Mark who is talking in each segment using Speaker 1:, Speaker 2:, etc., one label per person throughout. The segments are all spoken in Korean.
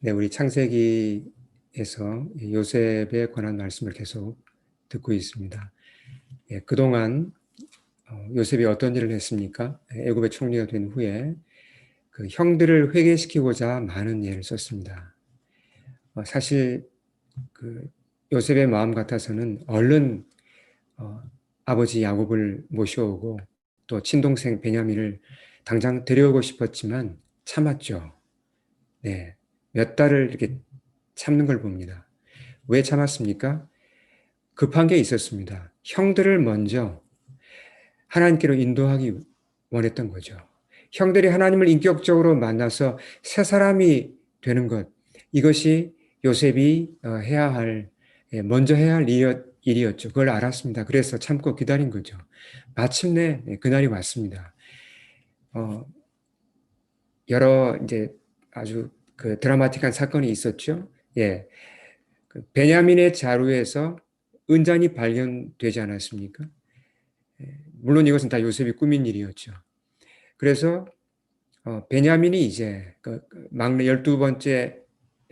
Speaker 1: 네, 우리 창세기에서 요셉에 관한 말씀을 계속 듣고 있습니다. 예, 그동안 요셉이 어떤 일을 했습니까? 애굽의 총리가 된 후에 그 형들을 회개시키고자 많은 예를 썼습니다. 사실 그 요셉의 마음 같아서는 얼른 어, 아버지 야곱을 모셔오고 또 친동생 베냐민을 당장 데려오고 싶었지만 참았죠. 네, 몇 달을 이렇게 참는 걸 봅니다. 왜 참았습니까? 급한 게 있었습니다. 형들을 먼저 하나님께로 인도하기 원했던 거죠. 형들이 하나님을 인격적으로 만나서 새 사람이 되는 것, 이것이 요셉이 해야 할, 먼저 해야 할 일이었죠. 그걸 알았습니다. 그래서 참고 기다린 거죠. 마침내 그날이 왔습니다. 어, 여러 이제 아주 그 드라마틱한 사건이 있었죠. 예, 그 베냐민의 자루에서 은잔이 발견되지 않았습니까? 물론 이것은 다 요셉이 꾸민 일이었죠. 그래서 베냐민이 이제 그 막내 12번째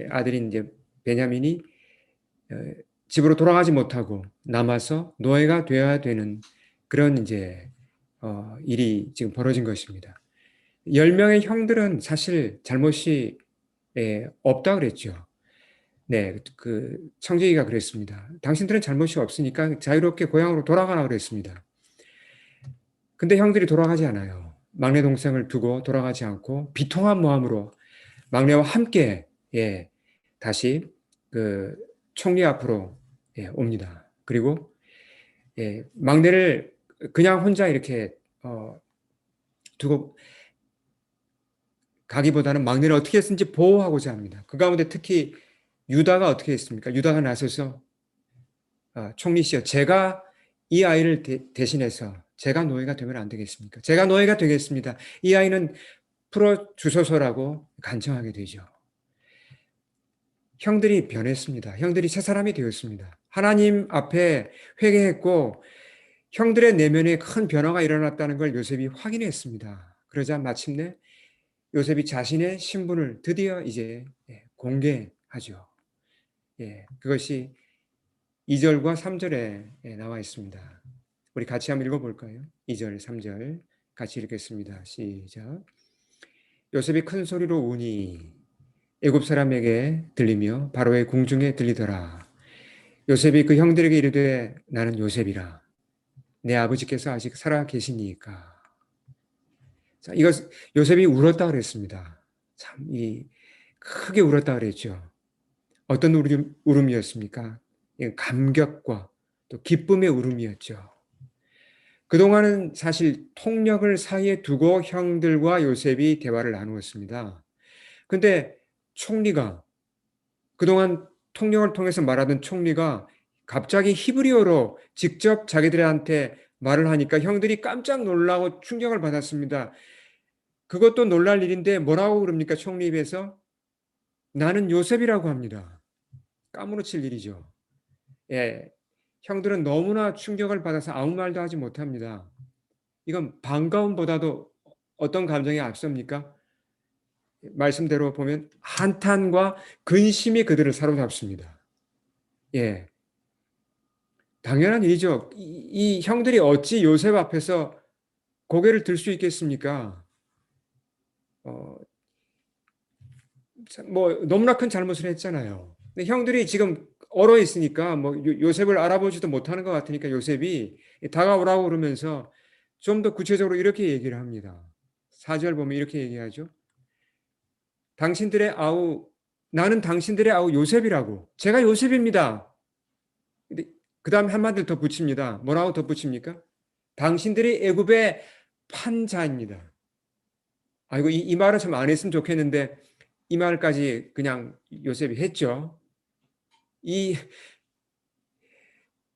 Speaker 1: 아들인 이제 베냐민이 어, 집으로 돌아가지 못하고 남아서 노예가 되어야 되는 그런 이제 일이 지금 벌어진 것입니다. 10명의 형들은 사실 잘못이 없다 그랬죠. 네, 그 청지기가 그랬습니다. 당신들은 잘못이 없으니까 자유롭게 고향으로 돌아가라 그랬습니다. 근데 형들이 돌아가지 않아요. 막내 동생을 두고 돌아가지 않고 비통한 마음으로 막내와 함께 다시 그 총리 앞으로 옵니다. 그리고 막내를 그냥 혼자 이렇게 두고 가기보다는 막내를 어떻게 했는지 보호하고자 합니다. 그 가운데 특히 유다가 어떻게 했습니까? 유다가 나서서 총리시여, 제가 이 아이를 대신해서 제가 노예가 되면 안 되겠습니까? 제가 노예가 되겠습니다. 이 아이는 풀어 주소서라고 간청하게 되죠. 형들이 변했습니다. 형들이 새 사람이 되었습니다. 하나님 앞에 회개했고 형들의 내면에 큰 변화가 일어났다는 걸 요셉이 확인했습니다. 그러자 마침내 요셉이 자신의 신분을 드디어 이제 공개하죠. 그것이 2절과 3절에 나와 있습니다. 우리 같이 한번 읽어볼까요? 2절, 3절 같이 읽겠습니다. 시작. 요셉이 큰 소리로 우니 애굽 사람에게 들리며 바로의 궁중에 들리더라. 요셉이 그 형들에게 이르되 나는 요셉이라. 내 아버지께서 아직 살아 계시니까. 자, 이것 요셉이 울었다 그랬습니다. 참, 크게 울었다 그랬죠. 어떤 울음이었습니까? 감격과 또 기쁨의 울음이었죠. 그동안은 사실 통력을 사이에 두고 형들과 요셉이 대화를 나누었습니다. 근데 총리가 그동안 통역을 통해서 말하던 총리가 갑자기 히브리어로 직접 자기들한테 말을 하니까 형들이 깜짝 놀라고 충격을 받았습니다. 그것도 놀랄 일인데 뭐라고 그럽니까? 총리 입에서 나는 요셉이라고 합니다. 까무러칠 일이죠. 예, 형들은 너무나 충격을 받아서 아무 말도 하지 못합니다. 이건 반가움보다도 어떤 감정이 앞섭니까? 말씀대로 보면 한탄과 근심이 그들을 사로잡습니다. 예, 당연한 일이죠. 이 형들이 어찌 요셉 앞에서 고개를 들 수 있겠습니까? 어, 뭐 너무나 큰 잘못을 했잖아요. 근데 형들이 지금 얼어 있으니까 뭐 요셉을 알아보지도 못하는 것 같으니까 요셉이 다가오라고 그러면서 좀 더 구체적으로 이렇게 얘기를 합니다. 4절 보면 이렇게 얘기하죠. 당신들의 아우 나는 당신들의 아우 요셉이라고. 제가 요셉입니다. 근데 그다음에 한마디를 더 붙입니다. 뭐라고 덧붙입니까? 당신들이 애굽의 판자입니다. 아이고 이 말을 참 안 했으면 좋겠는데 이 말까지 그냥 요셉이 했죠. 이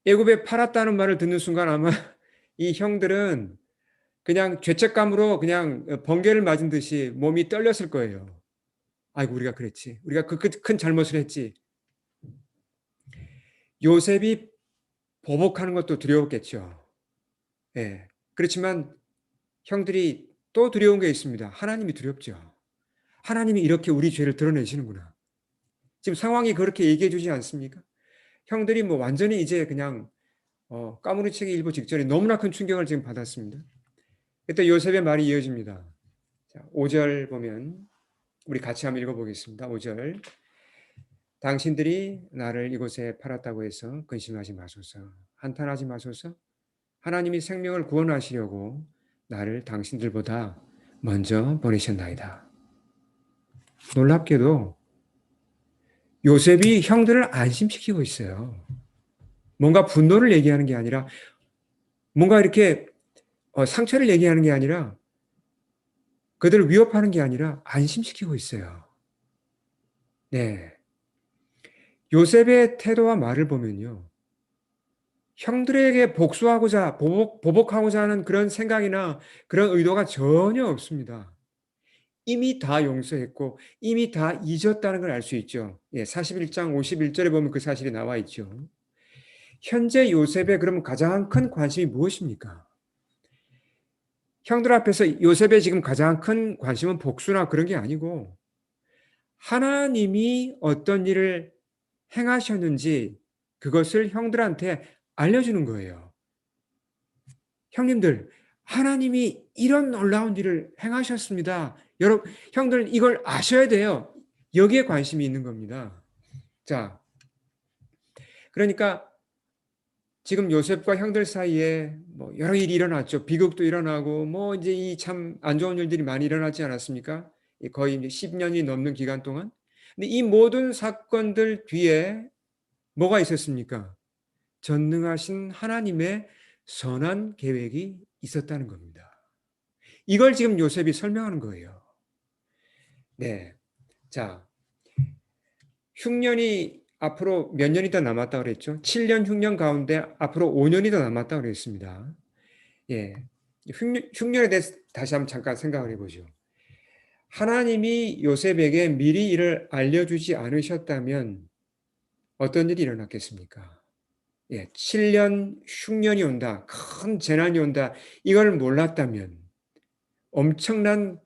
Speaker 1: 애굽에 팔았다는 말을 듣는 순간 아마 이 형들은 그냥 죄책감으로 그냥 번개를 맞은 듯이 몸이 떨렸을 거예요. 아이고 우리가 그랬지. 우리가 그 큰 잘못을 했지. 요셉이 보복하는 것도 두려웠겠죠. 예. 그렇지만 형들이 또 두려운 게 있습니다. 하나님이 두렵죠. 하나님이 이렇게 우리 죄를 드러내시는구나. 지금 상황이 그렇게 얘기해 주지 않습니까? 형들이 뭐 완전히 이제 그냥 까무러치기 일보 직전에 너무나 큰 충격을 지금 받았습니다. 그때 요셉의 말이 이어집니다. 자, 5절 보면 우리 같이 한번 읽어보겠습니다. 5절. 당신들이 나를 이곳에 팔았다고 해서 근심하지 마소서. 한탄하지 마소서. 하나님이 생명을 구원하시려고 나를 당신들보다 먼저 보내셨나이다. 놀랍게도 요셉이 형들을 안심시키고 있어요. 뭔가 분노를 얘기하는 게 아니라 뭔가 이렇게 상처를 얘기하는 게 아니라 그들을 위협하는 게 아니라 안심시키고 있어요. 네. 요셉의 태도와 말을 보면요. 형들에게 복수하고자, 보복하고자 하는 그런 생각이나 그런 의도가 전혀 없습니다. 이미 다 용서했고, 이미 다 잊었다는 걸 알 수 있죠. 예, 41장 51절에 보면 그 사실이 나와 있죠. 현재 요셉의 그럼 가장 큰 관심이 무엇입니까? 형들 앞에서 요셉의 지금 가장 큰 관심은 복수나 그런 게 아니고, 하나님이 어떤 일을 행하셨는지 그것을 형들한테 알려주는 거예요. 형님들, 하나님이 이런 놀라운 일을 행하셨습니다. 여러분, 형들 이걸 아셔야 돼요. 여기에 관심이 있는 겁니다. 자, 그러니까 지금 요셉과 형들 사이에 뭐 여러 일이 일어났죠. 비극도 일어나고 뭐 이제 이 참 안 좋은 일들이 많이 일어나지 않았습니까? 거의 이제 10년이 넘는 기간 동안. 근데 이 모든 사건들 뒤에 뭐가 있었습니까? 전능하신 하나님의 선한 계획이 있었다는 겁니다. 이걸 지금 요셉이 설명하는 거예요. 네. 자, 흉년이 앞으로 몇 년이 더 남았다고 그랬죠? 7년 흉년 가운데 앞으로 5년이 더 남았다고 그랬습니다. 예. 흉년에 대해서 다시 한번 잠깐 생각을 해보죠. 하나님이 요셉에게 미리 이를 알려주지 않으셨다면 어떤 일이 일어났겠습니까? 예, 7년 흉년이 온다. 큰 재난이 온다. 이걸 몰랐다면 엄청난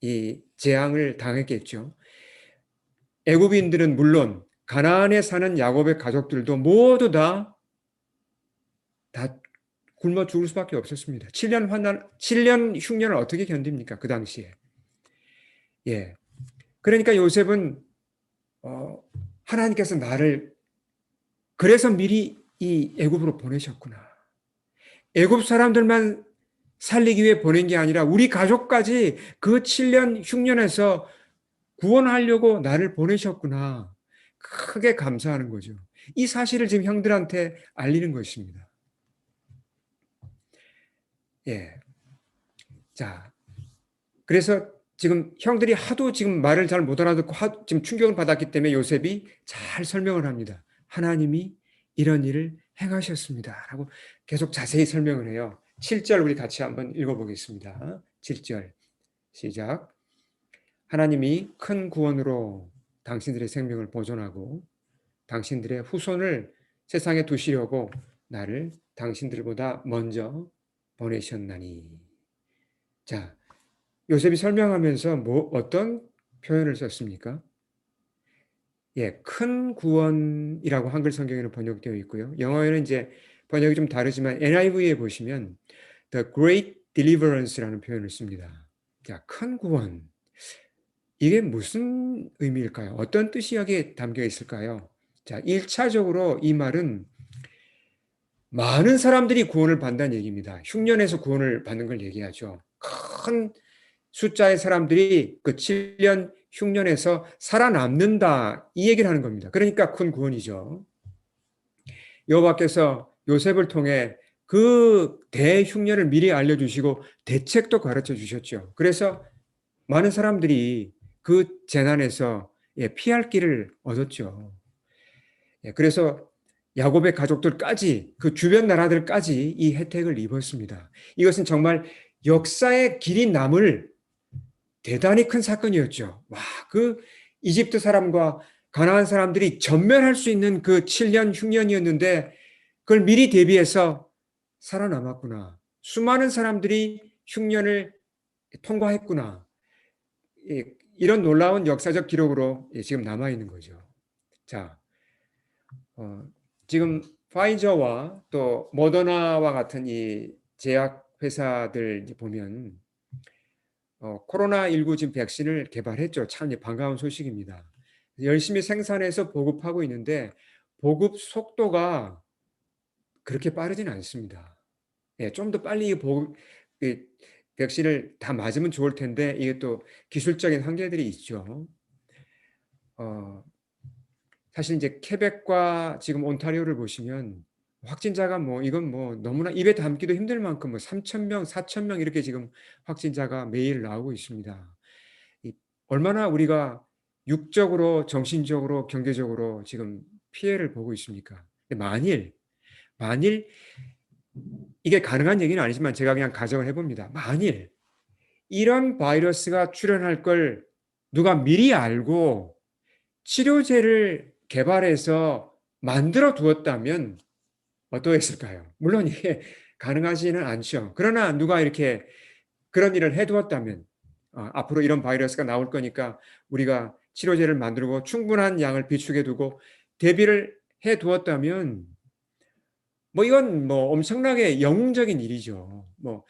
Speaker 1: 이 재앙을 당했겠죠. 애굽인들은 물론 가나안에 사는 야곱의 가족들도 모두 다 굶어 죽을 수밖에 없었습니다. 7년 흉년을 어떻게 견딥니까? 그 당시에. 예. 그러니까 요셉은 하나님께서 나를 그래서 미리 이 애굽으로 보내셨구나. 애굽 사람들만 살리기 위해 보낸 게 아니라 우리 가족까지 그 7년 흉년에서 구원하려고 나를 보내셨구나. 크게 감사하는 거죠. 이 사실을 지금 형들한테 알리는 것입니다. 예. 자, 그래서 지금 형들이 하도 지금 말을 잘 못 알아듣고 지금 충격을 받았기 때문에 요셉이 잘 설명을 합니다. 하나님이 이런 일을 행하셨습니다. 라고 계속 자세히 설명을 해요. 7절 우리 같이 한번 읽어보겠습니다. 7절 시작. 하나님이 큰 구원으로 당신들의 생명을 보존하고 당신들의 후손을 세상에 두시려고 나를 당신들보다 먼저 보내셨나니. 자, 요셉이 설명하면서 어떤 표현을 썼습니까? 예, 큰 구원이라고 한글 성경에는 번역되어 있고요. 영어에는 이제 번역이 좀 다르지만 NIV에 보시면 The Great Deliverance라는 표현을 씁니다. 자, 큰 구원. 이게 무슨 의미일까요? 어떤 뜻이 여기에 담겨 있을까요? 자, 1차적으로 이 말은 많은 사람들이 구원을 받는다는 얘기입니다. 흉년에서 구원을 받는 걸 얘기하죠. 큰 숫자의 사람들이 그 7년 흉년에서 살아남는다 이 얘기를 하는 겁니다. 그러니까 큰 구원이죠. 여호와께서 요셉을 통해 그 대흉년을 미리 알려주시고 대책도 가르쳐 주셨죠. 그래서 많은 사람들이 그 재난에서 피할 길을 얻었죠. 그래서 야곱의 가족들까지 그 주변 나라들까지 이 혜택을 입었습니다. 이것은 정말 역사의 길이 남을 대단히 큰 사건이었죠. 와, 그 이집트 사람과 가나안 사람들이 전멸할 수 있는 그 7년 흉년이었는데 그걸 미리 대비해서 살아남았구나. 수많은 사람들이 흉년을 통과했구나. 이런 놀라운 역사적 기록으로 지금 남아 있는 거죠. 자, 어, 지금 파이저와 또 모더나와 같은 이 제약 회사들 보면 코로나19 지금 백신을 개발했죠. 참 반가운 소식입니다. 열심히 생산해서 보급하고 있는데 보급 속도가 그렇게 빠르진 않습니다. 예, 좀 더 빨리 이 백신을 다 맞으면 좋을 텐데 이게 또 기술적인 한계들이 있죠. 어, 사실 이제 케벡과 지금 온타리오를 보시면 확진자가 뭐 이건 뭐 너무나 입에 담기도 힘들 만큼 뭐 3천 명, 4천 명 이렇게 지금 확진자가 매일 나오고 있습니다. 이 얼마나 우리가 육적으로, 정신적으로, 경제적으로 지금 피해를 보고 있습니까? 근데 만일 이게 가능한 얘기는 아니지만 제가 그냥 가정을 해봅니다. 만일 이런 바이러스가 출현할 걸 누가 미리 알고 치료제를 개발해서 만들어 두었다면 어떠했을까요? 물론 이게 가능하지는 않죠. 그러나 누가 이렇게 그런 일을 해두었다면 앞으로 이런 바이러스가 나올 거니까 우리가 치료제를 만들고 충분한 양을 비축해 두고 대비를 해 두었다면 뭐 이건 뭐 엄청나게 영웅적인 일이죠. 뭐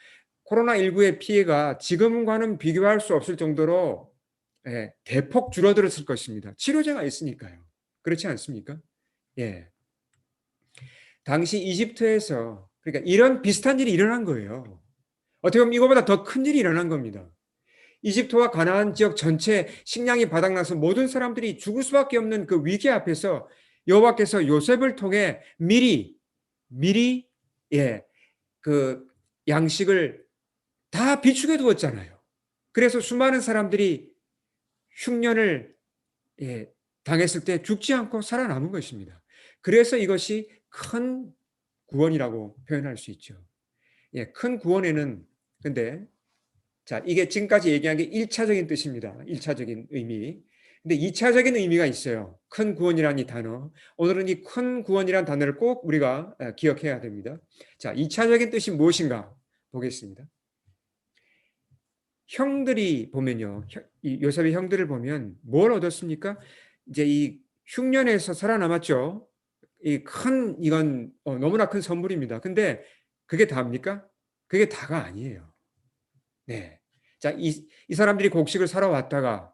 Speaker 1: 코로나19의 피해가 지금과는 비교할 수 없을 정도로 대폭 줄어들었을 것입니다. 치료제가 있으니까요. 그렇지 않습니까? 예. 당시 이집트에서 그러니까 이런 비슷한 일이 일어난 거예요. 어떻게 보면 이거보다 더 큰 일이 일어난 겁니다. 이집트와 가나안 지역 전체 식량이 바닥나서 모든 사람들이 죽을 수밖에 없는 그 위기 앞에서 여호와께서 요셉을 통해 미리 예, 그 양식을 다 비축해 두었잖아요. 그래서 수많은 사람들이 흉년을 당했을 때 죽지 않고 살아남은 것입니다. 그래서 이것이 큰 구원이라고 표현할 수 있죠. 큰 구원에는 근데 자, 이게 지금까지 얘기한 게 1차적인 뜻입니다. 1차적인 의미. 근데 2차적인 의미가 있어요. 큰 구원이라는 이 단어. 오늘은 이 큰 구원이라는 단어를 꼭 우리가 기억해야 됩니다. 자, 2차적인 뜻이 무엇인가 보겠습니다. 형들이 보면요. 이 요셉의 형들을 보면 뭘 얻었습니까? 이제 이 흉년에서 살아남았죠. 이건 너무나 큰 선물입니다. 근데 그게 다입니까? 그게 다가 아니에요. 네. 자, 이 사람들이 곡식을 사러 왔다가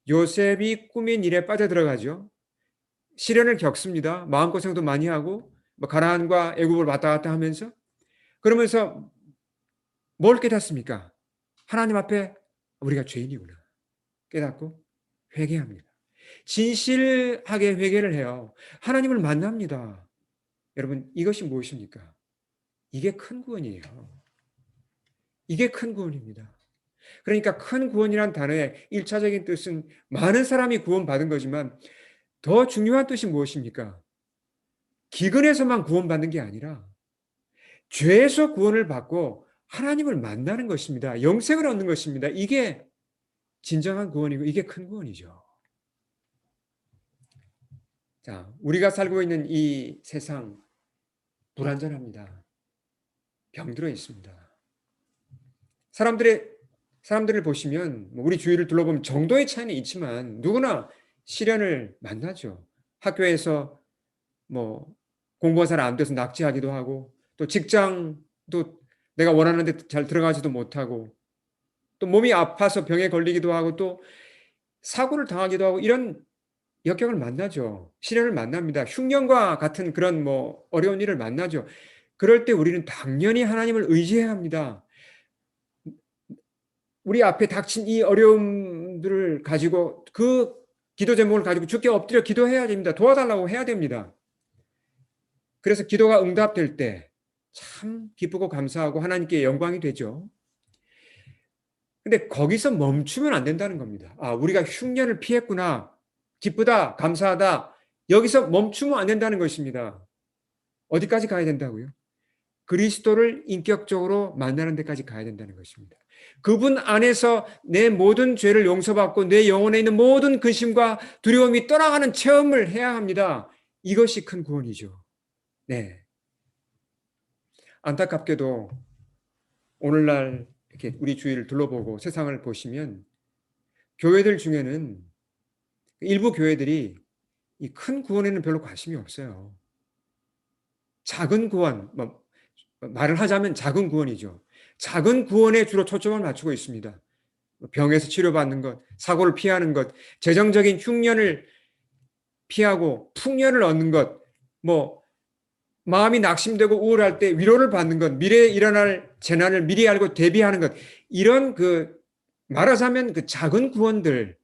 Speaker 1: 요셉이 꾸민 일에 빠져들어가죠. 시련을 겪습니다. 마음고생도 많이 하고 뭐 가나안과 애굽을 왔다 갔다 하면서 그러면서 뭘 깨닫습니까? 하나님 앞에 우리가 죄인이구나. 깨닫고 회개합니다. 진실하게 회개를 해요. 하나님을 만납니다. 여러분, 이것이 무엇입니까? 이게 큰 구원이에요. 이게 큰 구원입니다. 그러니까 큰 구원이란 단어의 1차적인 뜻은 많은 사람이 구원받은 거지만 더 중요한 뜻이 무엇입니까? 기근에서만 구원받는 게 아니라 죄에서 구원을 받고 하나님을 만나는 것입니다. 영생을 얻는 것입니다. 이게 진정한 구원이고 이게 큰 구원이죠. 자, 우리가 살고 있는 이 세상 불완전합니다. 병들어 있습니다. 사람들의 사람들을 보시면 우리 주위를 둘러보면 정도의 차이는 있지만 누구나 시련을 만나죠. 학교에서 뭐 공부가 잘 안 돼서 낙제하기도 하고 또 직장도 내가 원하는 데 잘 들어가지도 못하고 또 몸이 아파서 병에 걸리기도 하고 또 사고를 당하기도 하고 이런 역경을 만나죠. 시련을 만납니다. 흉년과 같은 그런 뭐 어려운 일을 만나죠. 그럴 때 우리는 당연히 하나님을 의지해야 합니다. 우리 앞에 닥친 이 어려움들을 가지고 그 기도 제목을 가지고 주께 엎드려 기도해야 됩니다. 도와달라고 해야 됩니다. 그래서 기도가 응답될 때 참 기쁘고 감사하고 하나님께 영광이 되죠. 근데 거기서 멈추면 안 된다는 겁니다. 아, 우리가 흉년을 피했구나. 기쁘다, 감사하다. 여기서 멈추면 안 된다는 것입니다. 어디까지 가야 된다고요? 그리스도를 인격적으로 만나는 데까지 가야 된다는 것입니다. 그분 안에서 내 모든 죄를 용서받고 내 영혼에 있는 모든 근심과 두려움이 떠나가는 체험을 해야 합니다. 이것이 큰 구원이죠. 네. 안타깝게도 오늘날 이렇게 우리 주위를 둘러보고 세상을 보시면 교회들 중에는 일부 교회들이 이 큰 구원에는 별로 관심이 없어요. 작은 구원, 말을 하자면 작은 구원이죠. 작은 구원에 주로 초점을 맞추고 있습니다. 병에서 치료받는 것, 사고를 피하는 것, 재정적인 흉년을 피하고 풍년을 얻는 것, 뭐 마음이 낙심되고 우울할 때 위로를 받는 것, 미래에 일어날 재난을 미리 알고 대비하는 것, 이런 말하자면 작은 구원들,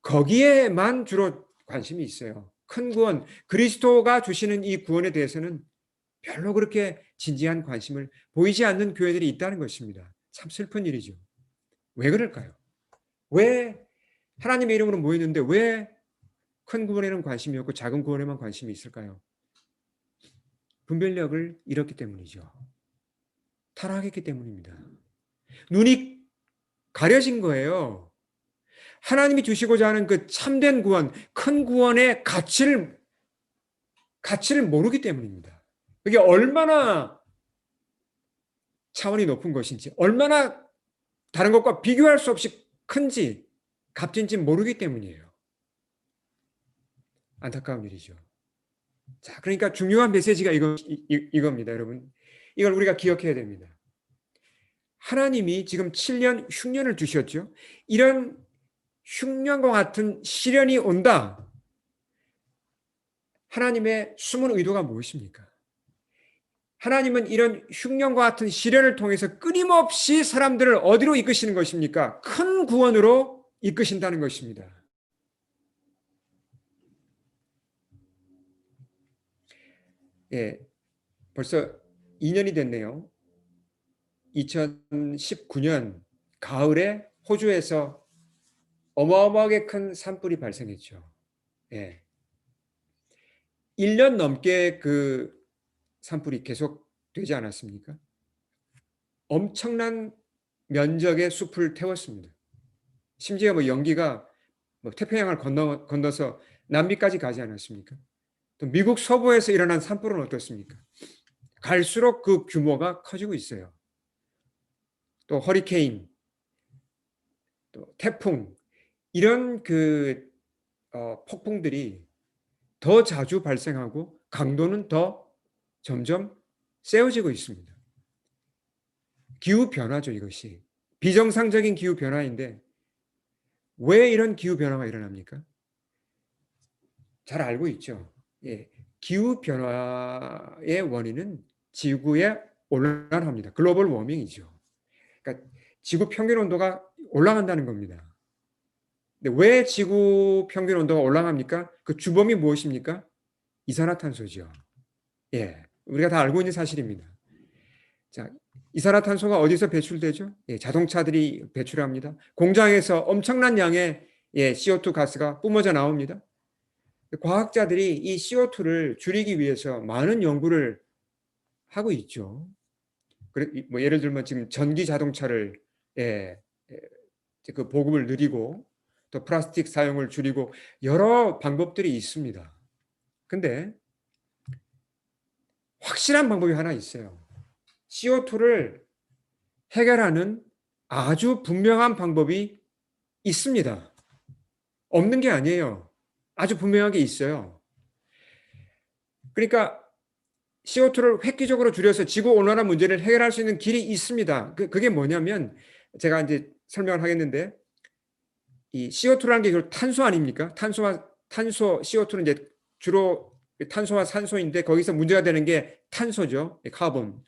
Speaker 1: 거기에만 주로 관심이 있어요. 큰 구원, 그리스도가 주시는 이 구원에 대해서는 별로 그렇게 진지한 관심을 보이지 않는 교회들이 있다는 것입니다. 참 슬픈 일이죠. 왜 그럴까요? 왜 하나님의 이름으로 모이는데 왜 큰 구원에는 관심이 없고 작은 구원에만 관심이 있을까요? 분별력을 잃었기 때문이죠. 타락했기 때문입니다. 눈이 가려진 거예요. 하나님이 주시고자 하는 그 참된 구원, 큰 구원의 가치를 모르기 때문입니다. 그게 얼마나 차원이 높은 것인지, 얼마나 다른 것과 비교할 수 없이 큰지, 값진지 모르기 때문이에요. 안타까운 일이죠. 자, 그러니까 중요한 메시지가 이겁니다, 여러분. 이걸 우리가 기억해야 됩니다. 하나님이 지금 7년 흉년을 주셨죠. 이런 흉년과 같은 시련이 온다. 하나님의 숨은 의도가 무엇입니까? 하나님은 이런 흉년과 같은 시련을 통해서 끊임없이 사람들을 어디로 이끄시는 것입니까? 큰 구원으로 이끄신다는 것입니다. 예, 벌써 2년이 됐네요. 2019년 가을에 호주에서 어마어마하게 큰 산불이 발생했죠. 예. 1년 넘게 그 산불이 계속 되지 않았습니까? 엄청난 면적의 숲을 태웠습니다. 심지어 연기가 태평양을 건너서 남미까지 가지 않았습니까? 또 미국 서부에서 일어난 산불은 어떻습니까? 갈수록 그 규모가 커지고 있어요. 또 허리케인, 또 태풍, 이런 폭풍들이 더 자주 발생하고 강도는 더 점점 세워지고 있습니다. 기후 변화죠, 이것이. 비정상적인 기후 변화인데 왜 이런 기후 변화가 일어납니까? 잘 알고 있죠. 예. 기후 변화의 원인은 지구의 온난화입니다. 글로벌 워밍이죠. 그러니까 지구 평균 온도가 올라간다는 겁니다. 근데 왜 지구 평균 온도가 올라갑니까? 그 주범이 무엇입니까? 이산화탄소죠. 예. 우리가 다 알고 있는 사실입니다. 자, 이산화탄소가 어디서 배출되죠? 예, 자동차들이 배출합니다. 공장에서 엄청난 양의 CO2 가스가 뿜어져 나옵니다. 과학자들이 이 CO2를 줄이기 위해서 많은 연구를 하고 있죠. 예를 들면 지금 전기 자동차를 예, 그 보급을 늘리고 또 플라스틱 사용을 줄이고 여러 방법들이 있습니다. 근데 확실한 방법이 하나 있어요. CO2를 해결하는 아주 분명한 방법이 있습니다. 없는 게 아니에요. 아주 분명하게 있어요. 그러니까 CO2를 획기적으로 줄여서 지구 온난화 문제를 해결할 수 있는 길이 있습니다. 그게 뭐냐면 제가 이제 설명을 하겠는데 이 CO2라는 게 탄소 아닙니까? 탄소 CO2는 이제 주로 탄소와 산소인데 거기서 문제가 되는 게 탄소죠. 카본.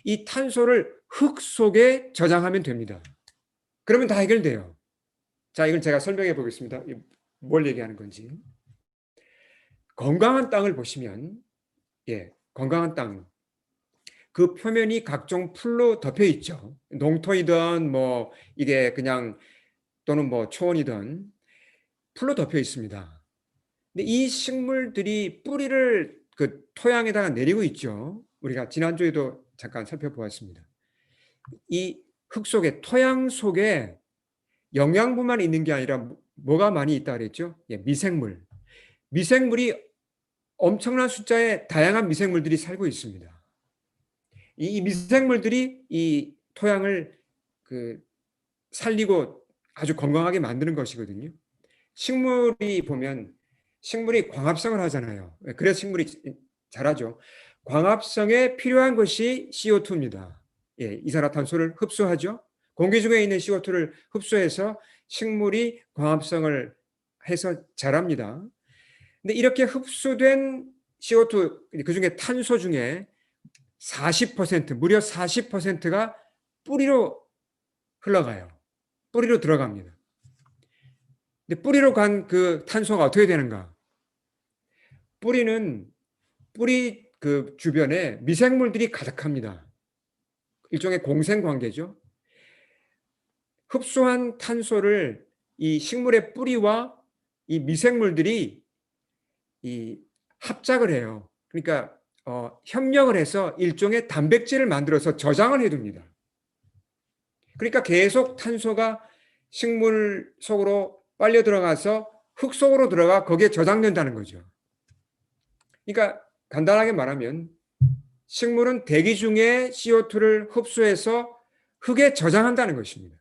Speaker 1: 이 탄소를 흙 속에 저장하면 됩니다. 그러면 다 해결돼요. 자, 이건 제가 설명해 보겠습니다. 뭘 얘기하는 건지. 건강한 땅을 보시면 건강한 땅. 그 표면이 각종 풀로 덮여 있죠. 농토이든 이게 그냥 또는 초원이든 풀로 덮여 있습니다. 근데 이 식물들이 뿌리를 그 토양에다가 내리고 있죠. 우리가 지난주에도 잠깐 살펴보았습니다. 이 흙 속에, 토양 속에 영양분만 있는 게 아니라 뭐가 많이 있다 그랬죠? 미생물. 미생물이 엄청난 숫자의 다양한 미생물들이 살고 있습니다. 이 미생물들이 이 토양을 살리고 아주 건강하게 만드는 것이거든요. 식물이 보면 식물이 광합성을 하잖아요. 그래서 식물이 자라죠. 광합성에 필요한 것이 CO2입니다. 예, 이산화탄소를 흡수하죠. 공기 중에 있는 CO2를 흡수해서 식물이 광합성을 해서 자랍니다. 근데 이렇게 흡수된 CO2, 그중에 탄소 중에 40%, 무려 40%가 뿌리로 흘러가요. 뿌리로 들어갑니다. 근데 뿌리로 간 그 탄소가 어떻게 되는가? 뿌리 그 주변에 미생물들이 가득합니다. 일종의 공생 관계죠. 흡수한 탄소를 이 식물의 뿌리와 이 미생물들이 이 합작을 해요. 그러니까 협력을 해서 일종의 단백질을 만들어서 저장을 해둡니다. 그러니까 계속 탄소가 식물 속으로 빨려 들어가서 흙 속으로 들어가 거기에 저장된다는 거죠. 그러니까 간단하게 말하면 식물은 대기 중에 CO2를 흡수해서 흙에 저장한다는 것입니다.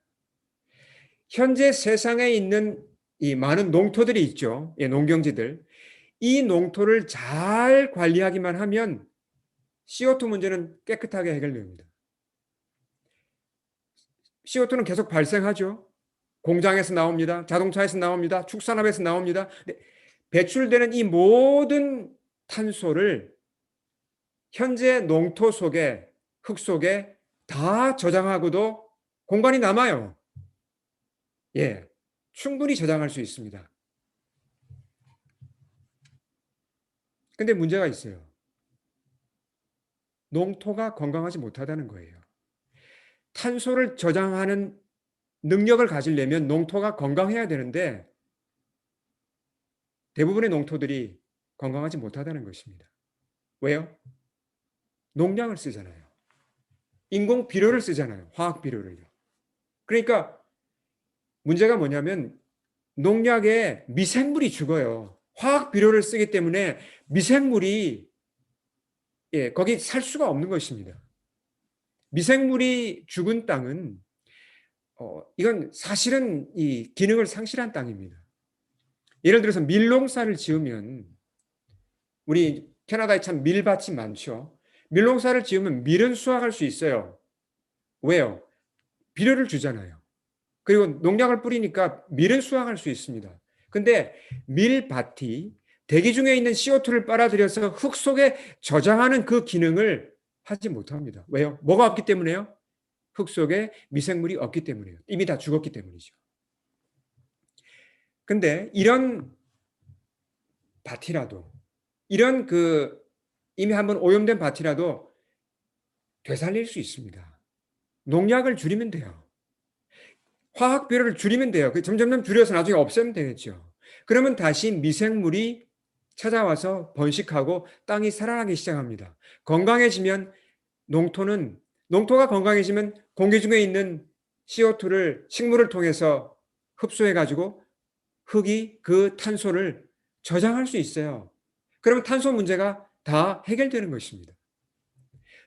Speaker 1: 현재 세상에 있는 이 많은 농토들이 있죠. 예, 농경지들. 이 농토를 잘 관리하기만 하면 CO2 문제는 깨끗하게 해결됩니다. CO2는 계속 발생하죠. 공장에서 나옵니다. 자동차에서 나옵니다. 축산업에서 나옵니다. 배출되는 이 모든 탄소를 현재 농토 속에, 흙 속에 다 저장하고도 공간이 남아요. 예, 충분히 저장할 수 있습니다. 근데 문제가 있어요. 농토가 건강하지 못하다는 거예요. 탄소를 저장하는 능력을 가지려면 농토가 건강해야 되는데 대부분의 농토들이 건강하지 못하다는 것입니다. 왜요? 농약을 쓰잖아요. 인공 비료를 쓰잖아요. 화학 비료를요. 그러니까 문제가 뭐냐면 농약에 미생물이 죽어요. 화학 비료를 쓰기 때문에 미생물이 거기 살 수가 없는 것입니다. 미생물이 죽은 땅은 이건 사실은 이 기능을 상실한 땅입니다. 예를 들어서 밀농사를 지으면 우리 캐나다에 참 밀밭이 많죠. 밀농사를 지으면 밀은 수확할 수 있어요. 왜요? 비료를 주잖아요. 그리고 농약을 뿌리니까 밀은 수확할 수 있습니다. 근데 밀밭이 대기 중에 있는 CO2를 빨아들여서 흙 속에 저장하는 그 기능을 하지 못합니다. 왜요? 뭐가 없기 때문에요? 흙 속에 미생물이 없기 때문이에요. 이미 다 죽었기 때문이죠. 근데 이런 밭이라도 이런 이미 한번 오염된 밭이라도 되살릴 수 있습니다. 농약을 줄이면 돼요. 화학 비료를 줄이면 돼요. 점점점 줄여서 나중에 없애면 되겠죠. 그러면 다시 미생물이 찾아와서 번식하고 땅이 살아나기 시작합니다. 건강해지면 농토가 건강해지면 공기 중에 있는 CO2를 식물을 통해서 흡수해 가지고 흙이 그 탄소를 저장할 수 있어요. 그러면 탄소 문제가 다 해결되는 것입니다.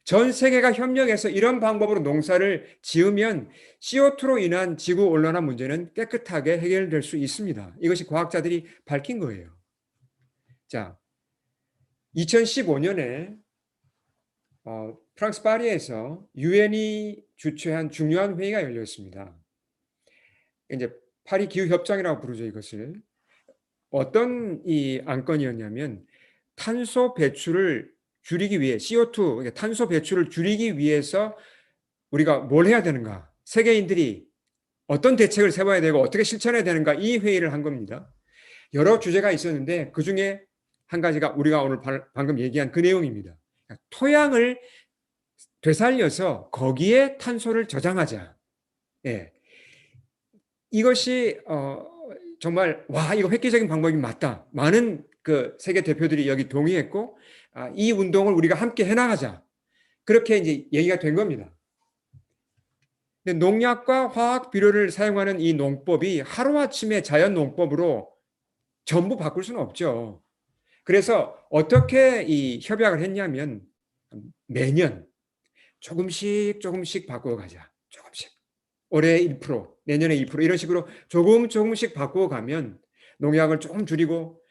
Speaker 1: 전 세계가 협력해서 이런 방법으로 농사를 지으면 CO2로 인한 지구 온난화 문제는 깨끗하게 해결될 수 있습니다. 이것이 과학자들이 밝힌 거예요. 자, 2015년에 프랑스 파리에서 유엔이 주최한 중요한 회의가 열렸습니다. 이제 파리 기후 협정이라고 부르죠, 이것을. 어떤 이 안건이었냐면 탄소 배출을 줄이기 위해 CO2, 탄소 배출을 줄이기 위해서 우리가 뭘 해야 되는가? 세계인들이 어떤 대책을 세워야 되고 어떻게 실천해야 되는가? 이 회의를 한 겁니다. 여러 주제가 있었는데 그중에 한 가지가 우리가 오늘 방금 얘기한 그 내용입니다. 토양을 되살려서 거기에 탄소를 저장하자. 예. 이것이 정말 이거 획기적인 방법이 맞다. 많은 그 세계 대표들이 여기 동의했고 이 운동을 우리가 함께 해나가자. 그렇게 이제 얘기가 된 겁니다. 근데 농약과 화학 비료를 사용하는 이 농법이 하루아침에 자연 농법으로 전부 바꿀 수는 없죠. 그래서 어떻게 이 협약을 했냐면 매년 조금씩 바꿔가자. 조금씩. 올해 1%, 내년에 2% 이런 식으로 조금씩 바꾸어 가면 농약을 조금 줄이고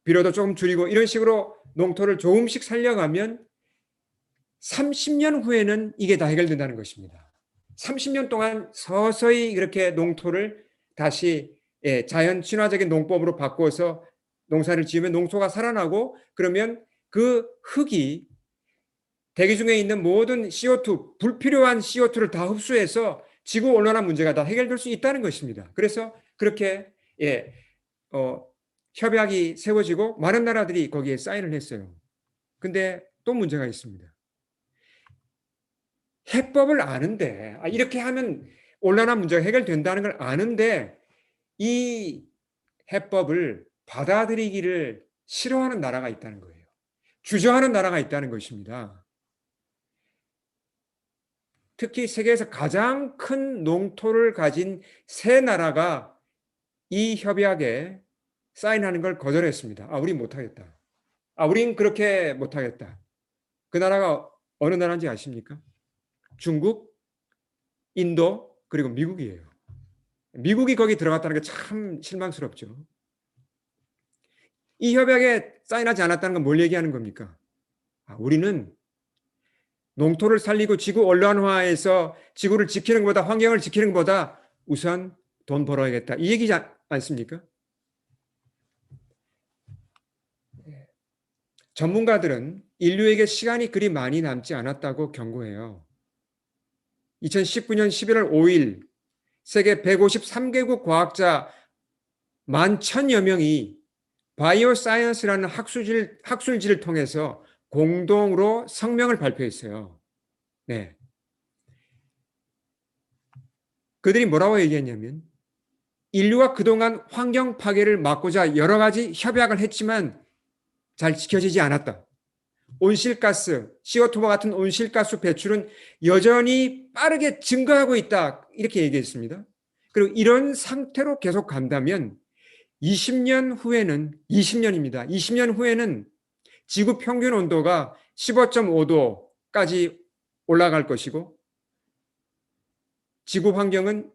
Speaker 1: 비료도 조금 줄이고 이런 식으로 농토를 조금씩 살려가면 30년 후에는 이게 다 해결된다는 것입니다. 30년 동안 서서히 이렇게 농토를 다시 자연 친화적인 농법으로 바꿔서 농사를 지으면 농토가 살아나고 그러면 그 흙이 대기 중에 있는 모든 CO2, 불필요한 CO2를 다 흡수해서 지구 온난화 문제가 다 해결될 수 있다는 것입니다. 그래서 그렇게 협약이 세워지고 많은 나라들이 거기에 사인을 했어요. 근데 또 문제가 있습니다. 해법을 아는데 이렇게 하면 온난화 문제가 해결된다는 걸 아는데 이 해법을 받아들이기를 싫어하는 나라가 있다는 거예요. 주저하는 나라가 있다는 것입니다. 특히 세계에서 가장 큰 농토를 가진 세 나라가 이 협약에 사인하는 걸 거절했습니다. 우린 못하겠다. 우린 그렇게 못하겠다. 그 나라가 어느 나라인지 아십니까? 중국, 인도, 그리고 미국이에요. 미국이 거기 들어갔다는 게 참 실망스럽죠. 이 협약에 사인하지 않았다는 건 뭘 얘기하는 겁니까? 우리는 농토를 살리고 지구 온난화에서 지구를 지키는 것보다 환경을 지키는 것보다 우선 돈 벌어야겠다. 이 얘기지 않습니까? 전문가들은 인류에게 시간이 그리 많이 남지 않았다고 경고해요. 2019년 11월 5일 세계 153개국 과학자 11,000여 명이 바이오 사이언스라는 학술지를 통해서 공동으로 성명을 발표했어요. 네. 그들이 뭐라고 얘기했냐면 인류가 그동안 환경 파괴를 막고자 여러 가지 협약을 했지만 잘 지켜지지 않았다. 온실가스, CO2와 같은 온실가스 배출은 여전히 빠르게 증가하고 있다. 이렇게 얘기했습니다. 그리고 이런 상태로 계속 간다면 20년 후에는 20년입니다. 20년 후에는 지구 평균 온도가 15.5도까지 올라갈 것이고 지구 환경은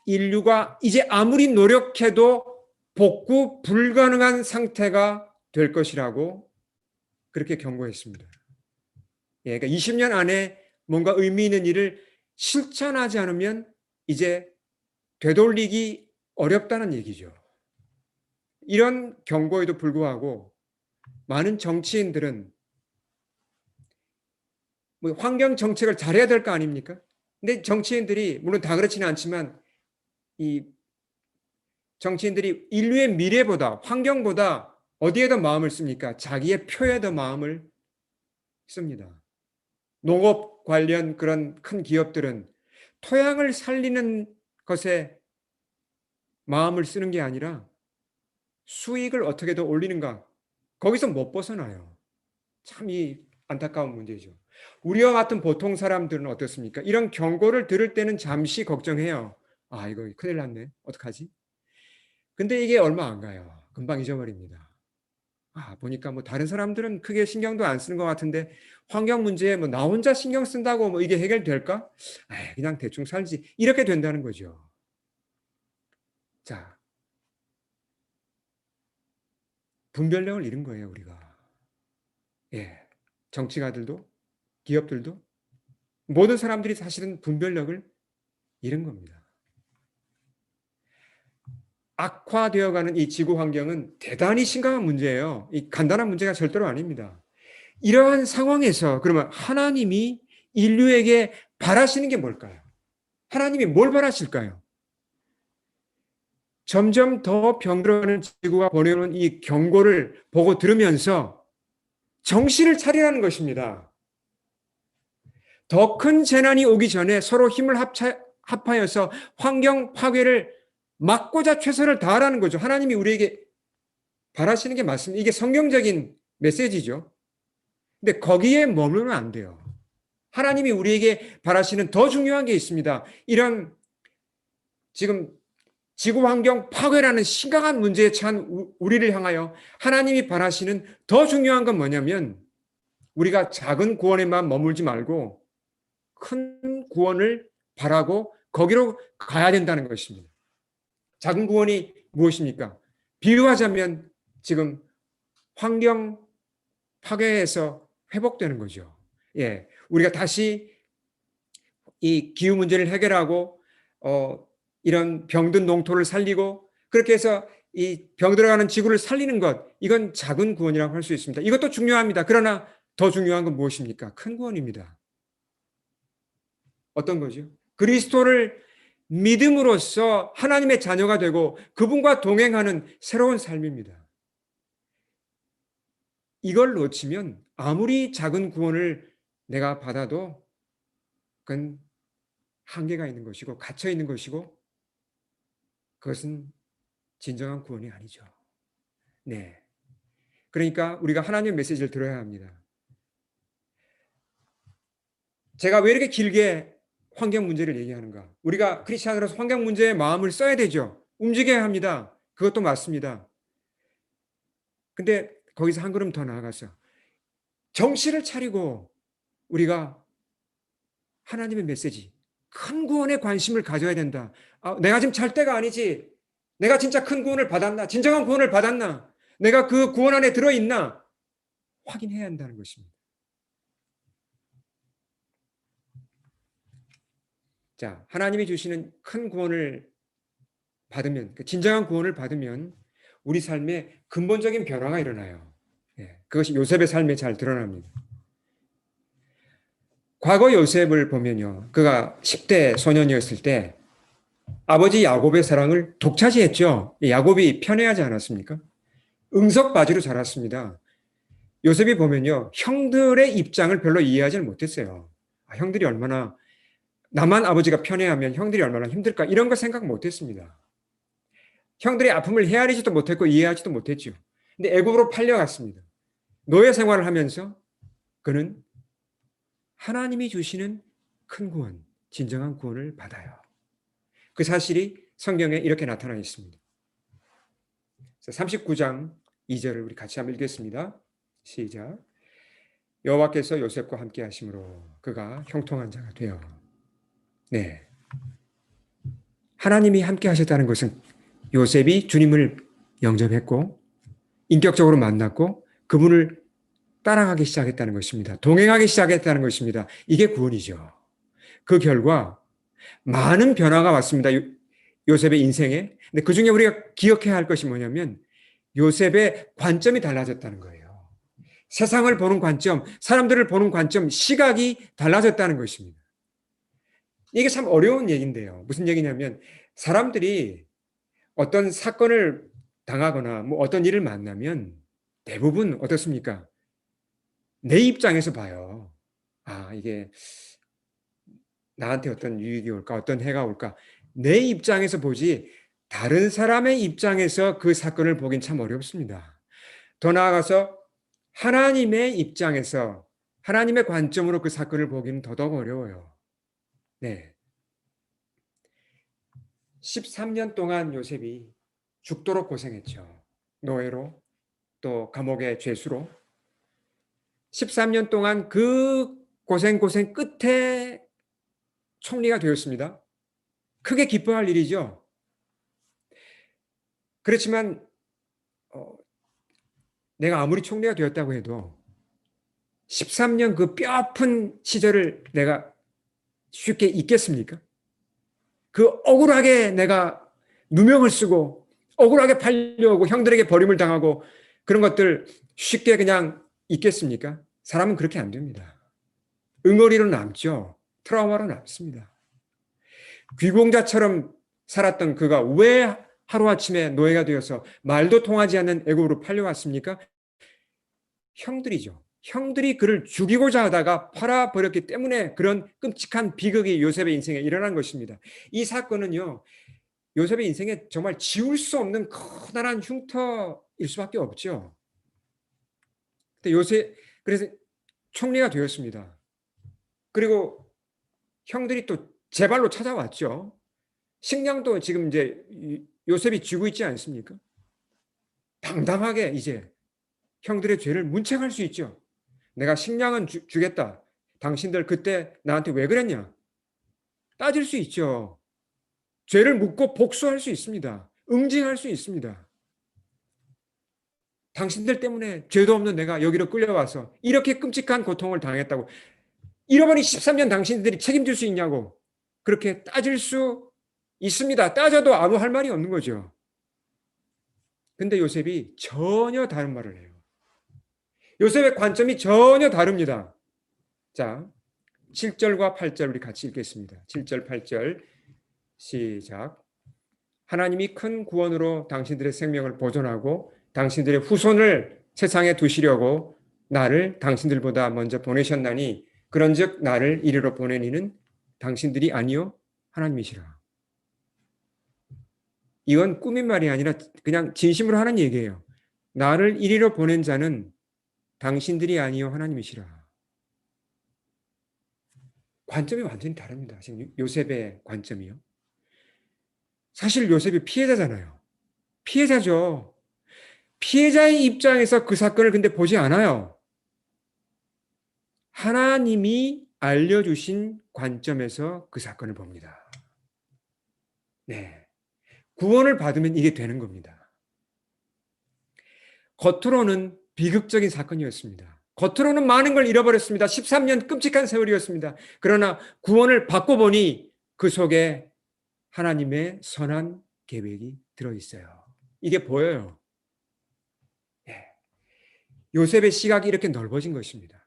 Speaker 1: 인류가 이제 아무리 노력해도 복구 불가능한 상태가 될 것이라고 그렇게 경고했습니다. 그러니까 20년 안에 뭔가 의미 있는 일을 실천하지 않으면 이제 되돌리기 어렵다는 얘기죠. 이런 경고에도 불구하고 많은 정치인들은 환경 정책을 잘해야 될 거 아닙니까? 근데 정치인들이 물론 다 그렇지는 않지만 이 정치인들이 인류의 미래보다 환경보다 어디에 더 마음을 씁니까? 자기의 표에 더 마음을 씁니다. 농업 관련 그런 큰 기업들은 토양을 살리는 것에 마음을 쓰는 게 아니라 수익을 어떻게 더 올리는가 거기서 못 벗어나요. 참 이 안타까운 문제죠. 우리와 같은 보통 사람들은 어떻습니까? 이런 경고를 들을 때는 잠시 걱정해요. 이거 큰일 났네. 어떡하지? 근데 이게 얼마 안 가요. 금방 잊어버립니다. 보니까 다른 사람들은 크게 신경도 안 쓰는 것 같은데 환경 문제에 나 혼자 신경 쓴다고 이게 해결될까? 그냥 대충 살지. 이렇게 된다는 거죠. 자, 분별력을 잃은 거예요, 우리가. 정치가들도, 기업들도, 모든 사람들이 사실은 분별력을 잃은 겁니다. 악화되어가는 이 지구 환경은 대단히 심각한 문제예요. 이 간단한 문제가 절대로 아닙니다. 이러한 상황에서 그러면 하나님이 인류에게 바라시는 게 뭘까요? 하나님이 뭘 바라실까요? 점점 더 병들어가는 지구가 보내오는 이 경고를 보고 들으면서 정신을 차리라는 것입니다. 더 큰 재난이 오기 전에 서로 힘을 합하여서 환경 파괴를 막고자 최선을 다하라는 거죠. 하나님이 우리에게 바라시는 게 맞습니다. 이게 성경적인 메시지죠. 근데 거기에 머물면 안 돼요. 하나님이 우리에게 바라시는 더 중요한 게 있습니다. 이런 지금 지구환경 파괴라는 심각한 문제에 처한 우리를 향하여 하나님이 바라시는 더 중요한 건 뭐냐면 우리가 작은 구원에만 머물지 말고 큰 구원을 바라고 거기로 가야 된다는 것입니다. 작은 구원이 무엇입니까? 비유하자면 지금 환경 파괴에서 회복되는 거죠. 예, 우리가 다시 이 기후 문제를 해결하고 이런 병든 농토를 살리고 그렇게 해서 이 병들어가는 지구를 살리는 것, 이건 작은 구원이라고 할 수 있습니다. 이것도 중요합니다. 그러나 더 중요한 건 무엇입니까? 큰 구원입니다. 어떤 거죠? 그리스도를 믿음으로써 하나님의 자녀가 되고 그분과 동행하는 새로운 삶입니다. 이걸 놓치면 아무리 작은 구원을 내가 받아도 그건 한계가 있는 것이고 갇혀 있는 것이고 그것은 진정한 구원이 아니죠. 네. 그러니까 우리가 하나님의 메시지를 들어야 합니다. 제가 왜 이렇게 길게 환경 문제를 얘기하는가? 우리가 크리스찬으로서 환경 문제에 마음을 써야 되죠. 움직여야 합니다. 그것도 맞습니다. 근데 거기서 한 걸음 더 나아가서 정신을 차리고 우리가 하나님의 메시지, 큰 구원에 관심을 가져야 된다. 내가 지금 잘 때가 아니지. 내가 진짜 큰 구원을 받았나? 진정한 구원을 받았나? 내가 그 구원 안에 들어있나? 확인해야 한다는 것입니다. 자, 하나님이 주시는 큰 구원을 받으면, 진정한 구원을 받으면 우리 삶에 근본적인 변화가 일어나요. 예, 그것이 요셉의 삶에 잘 드러납니다. 과거 요셉을 보면요. 그가 10대 소년이었을 때 아버지 야곱의 사랑을 독차지했죠. 야곱이 편애하지 않았습니까? 응석바지로 자랐습니다. 요셉이 보면요. 형들의 입장을 별로 이해하지 못했어요. 형들이 얼마나 나만 아버지가 편애하면 형들이 얼마나 힘들까 이런 거 생각 못했습니다. 형들의 아픔을 헤아리지도 못했고 이해하지도 못했죠. 근데 애굽으로 팔려갔습니다. 노예 생활을 하면서 그는 하나님이 주시는 큰 구원, 진정한 구원을 받아요. 그 사실이 성경에 이렇게 나타나 있습니다. 39장 2절을 우리 같이 한번 읽겠습니다. 시작. 여호와께서 요셉과 함께 하심으로 그가 형통한 자가 되어. 네. 하나님이 함께 하셨다는 것은 요셉이 주님을 영접했고 인격적으로 만났고 그분을 따라가기 시작했다는 것입니다. 동행하기 시작했다는 것입니다. 이게 구원이죠. 그 결과 많은 변화가 왔습니다. 요셉의 인생에. 근데 그중에 우리가 기억해야 할 것이 뭐냐면 요셉의 관점이 달라졌다는 거예요. 세상을 보는 관점, 사람들을 보는 관점, 시각이 달라졌다는 것입니다. 이게 참 어려운 얘기인데요. 무슨 얘기냐면 사람들이 어떤 사건을 당하거나 뭐 어떤 일을 만나면 대부분 어떻습니까? 내 입장에서 봐요. 이게 나한테 어떤 유익이 올까, 어떤 해가 올까. 내 입장에서 보지 다른 사람의 입장에서 그 사건을 보긴 참 어렵습니다. 더 나아가서 하나님의 입장에서 하나님의 관점으로 그 사건을 보기는 더더욱 어려워요. 네. 13년 동안 요셉이 죽도록 고생했죠. 노예로 또 감옥의 죄수로 13년 동안 그 고생 끝에 총리가 되었습니다. 크게 기뻐할 일이죠. 그렇지만 내가 아무리 총리가 되었다고 해도 13년 그 뼈아픈 시절을 내가 쉽게 잊겠습니까? 그 억울하게 내가 누명을 쓰고 억울하게 팔려오고 형들에게 버림을 당하고 그런 것들 쉽게 그냥 잊겠습니까? 사람은 그렇게 안 됩니다. 응어리로 남죠. 트라우마로 남습니다. 귀공자처럼 살았던 그가 왜 하루아침에 노예가 되어서 말도 통하지 않는 애굽으로 팔려왔습니까? 형들이죠. 형들이 그를 죽이고자 하다가 팔아버렸기 때문에 그런 끔찍한 비극이 요셉의 인생에 일어난 것입니다. 이 사건은요. 요셉의 인생에 정말 지울 수 없는 커다란 흉터일 수밖에 없죠. 근데 그래서 총리가 되었습니다. 그리고 형들이 또 제발로 찾아왔죠. 식량도 지금 이제 요셉이 쥐고 있지 않습니까? 당당하게 이제 형들의 죄를 문책할 수 있죠. 내가 식량은 주겠다. 당신들 그때 나한테 왜 그랬냐? 따질 수 있죠. 죄를 묻고 복수할 수 있습니다. 응징할 수 있습니다. 당신들 때문에 죄도 없는 내가 여기로 끌려와서 이렇게 끔찍한 고통을 당했다고, 잃어버린 13년 당신들이 책임질 수 있냐고 그렇게 따질 수 있습니다. 따져도 아무 할 말이 없는 거죠. 근데 요셉이 전혀 다른 말을 해요. 요셉의 관점이 전혀 다릅니다. 자, 7절과 8절 우리 같이 읽겠습니다. 7절, 8절 시작. 하나님이 큰 구원으로 당신들의 생명을 보존하고 당신들의 후손을 세상에 두시려고 나를 당신들보다 먼저 보내셨나니 그런즉 나를 이리로 보내니는 당신들이 아니요 하나님이시라. 이건 꾸민 말이 아니라 그냥 진심으로 하는 얘기예요. 나를 이리로 보낸 자는 당신들이 아니요 하나님이시라. 관점이 완전히 다릅니다. 지금 요셉의 관점이요. 사실 요셉이 피해자잖아요. 피해자죠. 피해자의 입장에서 그 사건을 근데 보지 않아요. 하나님이 알려주신 관점에서 그 사건을 봅니다. 네. 구원을 받으면 이게 되는 겁니다. 겉으로는 비극적인 사건이었습니다. 겉으로는 많은 걸 잃어버렸습니다. 13년 끔찍한 세월이었습니다. 그러나 구원을 받고 보니 그 속에 하나님의 선한 계획이 들어있어요. 이게 보여요. 네. 요셉의 시각이 이렇게 넓어진 것입니다.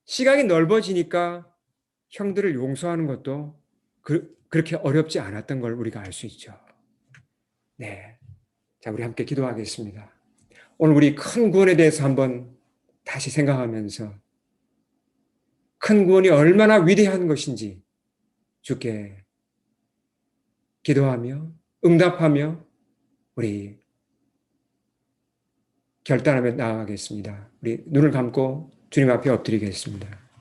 Speaker 1: 시각이 넓어지니까 형들을 용서하는 것도 그렇게 어렵지 않았던 걸 우리가 알 수 있죠. 네. 자, 우리 함께 기도하겠습니다. 오늘 우리 큰 구원에 대해서 한번 다시 생각하면서 큰 구원이 얼마나 위대한 것인지 주께 기도하며 응답하며 우리 결단하며 나아가겠습니다. 우리 눈을 감고 주님 앞에 엎드리겠습니다.